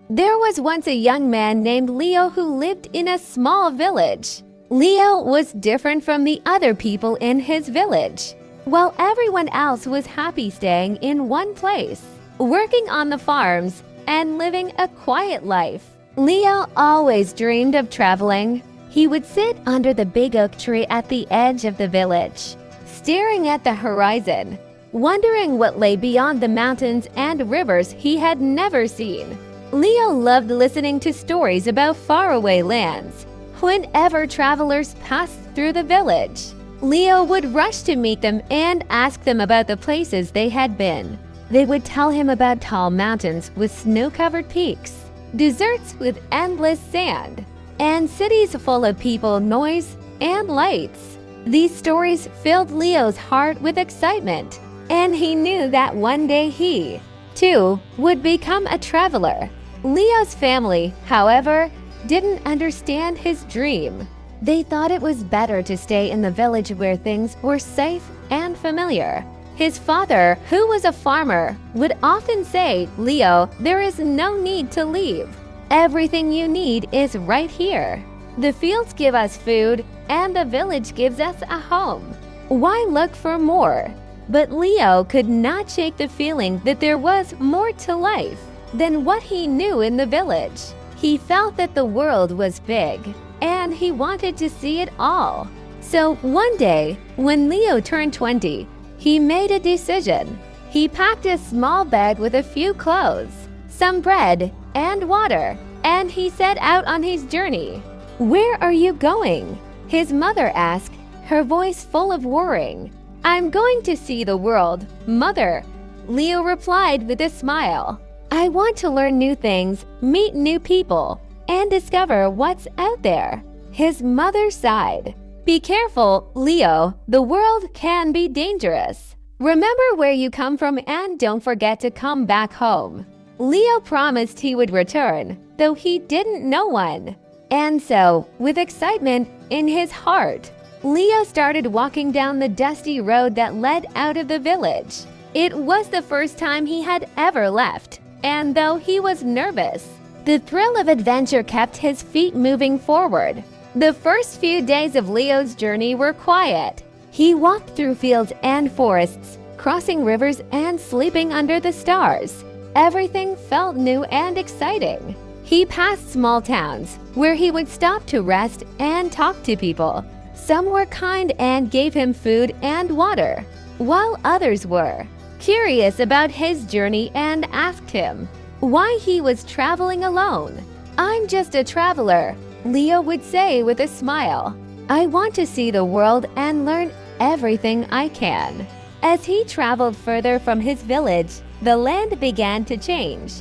There was once a young man named Leo who lived in a small village. Leo was different from the other people in his village. While everyone else was happy staying in one place, working on the farms, and living a quiet life, Leo always dreamed of traveling. He would sit under the big oak tree at the edge of the village, staring at the horizon, wondering what lay beyond the mountains and rivers he had never seen. Leo loved listening to stories about faraway lands. Whenever travelers passed through the village, Leo would rush to meet them and ask them about the places they had been. They would tell him about tall mountains with snow-covered peaks, deserts with endless sand, and cities full of people, noise, and lights. These stories filled Leo's heart with excitement, and he knew that one day he, too, would become a traveler. Leo's family, however, didn't understand his dream. They thought it was better to stay in the village where things were safe and familiar. His father, who was a farmer, would often say, "Leo, there is no need to leave. Everything you need is right here. The fields give us food, and the village gives us a home. Why look for more?" But Leo could not shake the feeling that there was more to life than what he knew in the village. He felt that the world was big, and he wanted to see it all. So one day, when Leo turned 20, he made a decision. He packed a small bag with a few clothes, some bread, and water, and he set out on his journey. "Where are you going?" his mother asked, her voice full of worrying. "I'm going to see the world, Mother," Leo replied with a smile. "I want to learn new things, meet new people, and discover what's out there." His mother sighed. "Be careful, Leo. The world can be dangerous. Remember where you come from and don't forget to come back home." Leo promised he would return, though he didn't know when. And so, with excitement in his heart, Leo started walking down the dusty road that led out of the village. It was the first time he had ever left, and though he was nervous, the thrill of adventure kept his feet moving forward. The first few days of Leo's journey were quiet. He walked through fields and forests, crossing rivers and sleeping under the stars. Everything felt new and exciting. He passed small towns, where he would stop to rest and talk to people. Some were kind and gave him food and water, while others were curious about his journey and asked him why he was traveling alone. "I'm just a traveler," Leo would say with a smile. "I want to see the world and learn everything I can." As he traveled further from his village, the land began to change.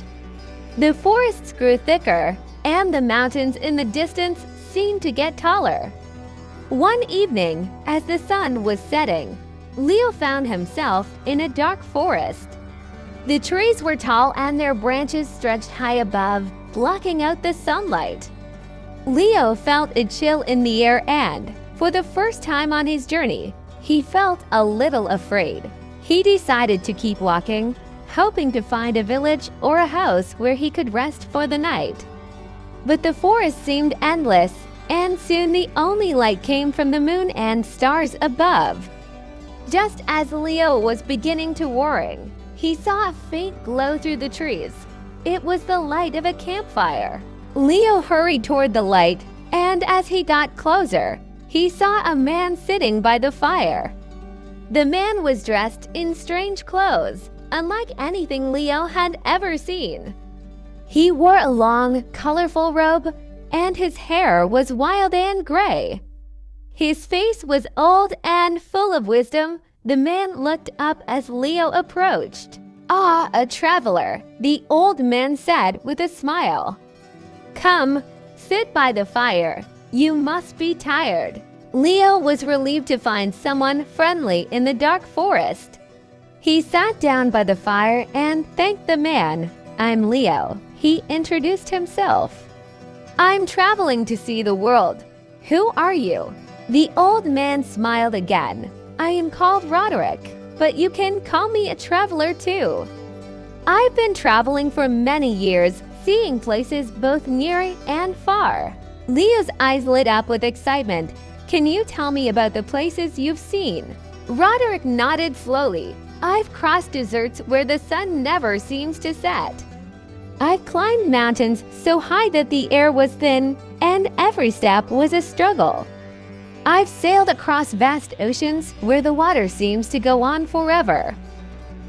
The forests grew thicker, and the mountains in the distance seemed to get taller. One evening, as the sun was setting, Leo found himself in a dark forest. The trees were tall and their branches stretched high above, blocking out the sunlight. Leo felt a chill in the air and, for the first time on his journey, he felt a little afraid. He decided to keep walking, hoping to find a village or a house where he could rest for the night. But the forest seemed endless, and soon the only light came from the moon and stars above. Just as Leo was beginning to worry, he saw a faint glow through the trees. It was the light of a campfire. Leo hurried toward the light, and as he got closer, he saw a man sitting by the fire. The man was dressed in strange clothes, unlike anything Leo had ever seen. He wore a long, colorful robe, and his hair was wild and gray. His face was old and full of wisdom. The man looked up as Leo approached. "Ah, a traveler," the old man said with a smile. "Come, sit by the fire. You must be tired." Leo was relieved to find someone friendly in the dark forest. He sat down by the fire and thanked the man. "I'm Leo," he introduced himself. "I'm traveling to see the world. Who are you?" The old man smiled again. "I am called Roderick, but you can call me a traveler too. I've been traveling for many years, seeing places both near and far. Leo's eyes lit up with excitement. Can you tell me about the places you've seen? Roderick nodded slowly. I've crossed deserts where the sun never seems to set. I've climbed mountains so high that the air was thin, and every step was a struggle. I've sailed across vast oceans where the water seems to go on forever.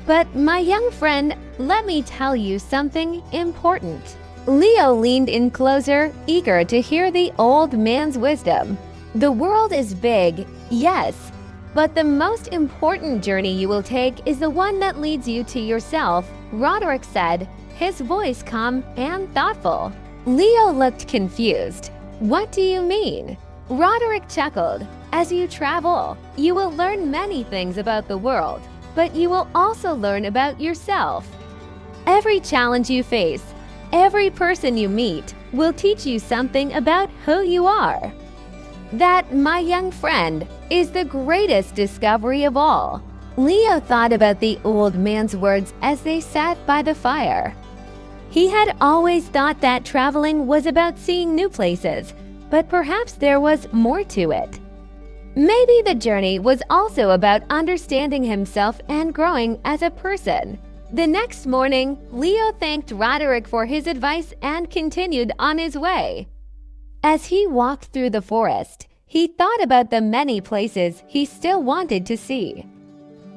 But my young friend, let me tell you something important. Leo leaned in closer, eager to hear the old man's wisdom. The world is big, yes, but the most important journey you will take is the one that leads you to yourself, Roderick said, his voice calm and thoughtful. Leo looked confused. What do you mean? Roderick chuckled. As you travel, you will learn many things about the world, but you will also learn about yourself. Every challenge you face, every person you meet will teach you something about who you are. That, my young friend, is the greatest discovery of all. Leo thought about the old man's words as they sat by the fire. He had always thought that traveling was about seeing new places, but perhaps there was more to it. Maybe the journey was also about understanding himself and growing as a person. The next morning, Leo thanked Roderick for his advice and continued on his way. As he walked through the forest, he thought about the many places he still wanted to see.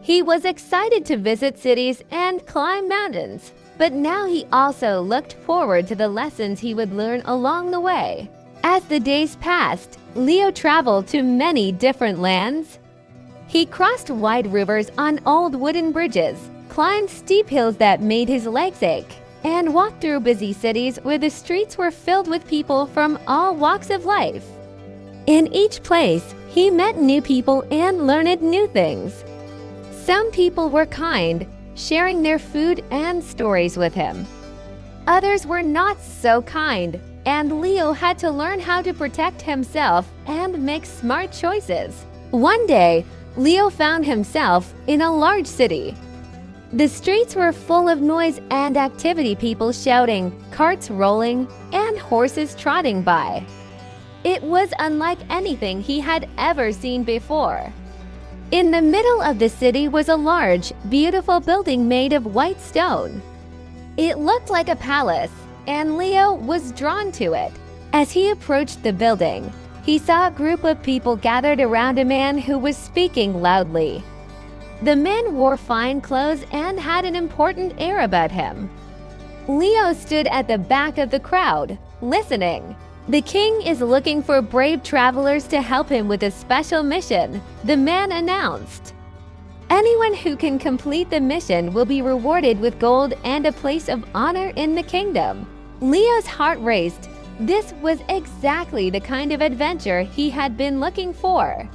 He was excited to visit cities and climb mountains, but now he also looked forward to the lessons he would learn along the way. As the days passed, Leo traveled to many different lands. He crossed wide rivers on old wooden bridges, climbed steep hills that made his legs ache, and walked through busy cities where the streets were filled with people from all walks of life. In each place, he met new people and learned new things. Some people were kind, sharing their food and stories with him. Others were not so kind, and Leo had to learn how to protect himself and make smart choices. One day, Leo found himself in a large city. The streets were full of noise and activity, people shouting, carts rolling, and horses trotting by. It was unlike anything he had ever seen before. In the middle of the city was a large, beautiful building made of white stone. It looked like a palace, and Leo was drawn to it. As he approached the building, he saw a group of people gathered around a man who was speaking loudly. The man wore fine clothes and had an important air about him. Leo stood at the back of the crowd, listening. The king is looking for brave travelers to help him with a special mission, the man announced. Anyone who can complete the mission will be rewarded with gold and a place of honor in the kingdom. Leo's heart raced. This was exactly the kind of adventure he had been looking for.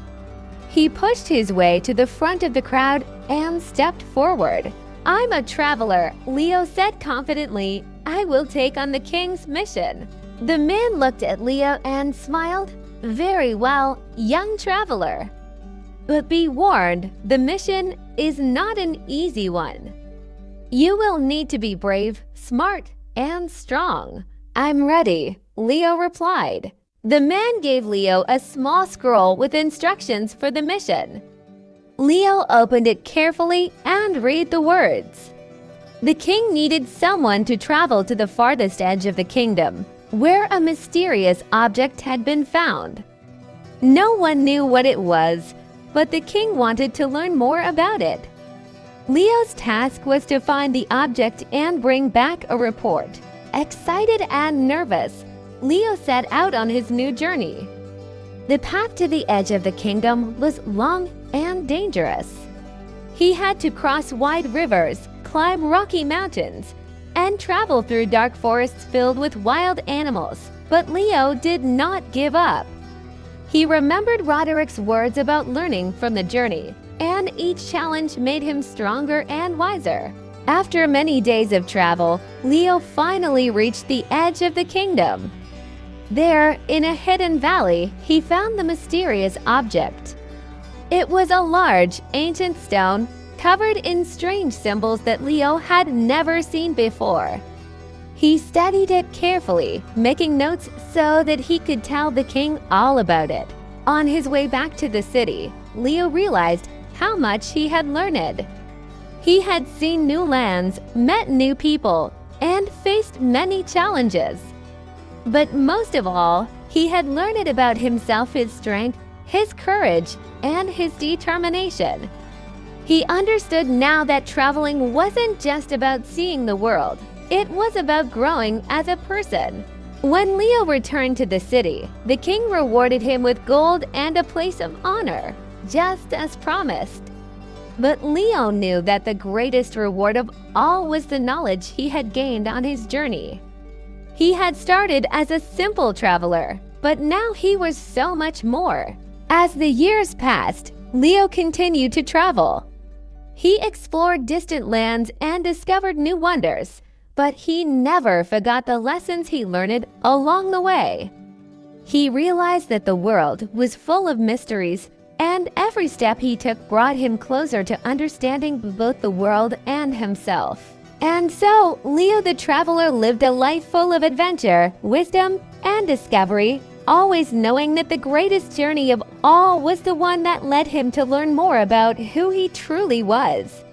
He pushed his way to the front of the crowd and stepped forward. I'm a traveler, Leo said confidently. I will take on the king's mission. The man looked at Leo and smiled. Very well, young traveler. But be warned, the mission is not an easy one. You will need to be brave, smart, and strong. I'm ready, Leo replied. The man gave Leo a small scroll with instructions for the mission. Leo opened it carefully and read the words. The king needed someone to travel to the farthest edge of the kingdom, where a mysterious object had been found. No one knew what it was, but the king wanted to learn more about it. Leo's task was to find the object and bring back a report. Excited and nervous, Leo set out on his new journey. The path to the edge of the kingdom was long and dangerous. He had to cross wide rivers, climb rocky mountains, and travel through dark forests filled with wild animals. But Leo did not give up. He remembered Roderick's words about learning from the journey, and each challenge made him stronger and wiser. After many days of travel, Leo finally reached the edge of the kingdom. There, in a hidden valley, he found the mysterious object. It was a large, ancient stone covered in strange symbols that Leo had never seen before. He studied it carefully, making notes so that he could tell the king all about it. On his way back to the city, Leo realized how much he had learned. He had seen new lands, met new people, and faced many challenges. But most of all, he had learned about himself, his strength, his courage, and his determination. He understood now that traveling wasn't just about seeing the world. It was about growing as a person. When Leo returned to the city, the king rewarded him with gold and a place of honor, just as promised. But Leo knew that the greatest reward of all was the knowledge he had gained on his journey. He had started as a simple traveler, but now he was so much more. As the years passed, Leo continued to travel. He explored distant lands and discovered new wonders, but he never forgot the lessons he learned along the way. He realized that the world was full of mysteries, and every step he took brought him closer to understanding both the world and himself. And so, Leo the Traveler lived a life full of adventure, wisdom, and discovery, always knowing that the greatest journey of all was the one that led him to learn more about who he truly was.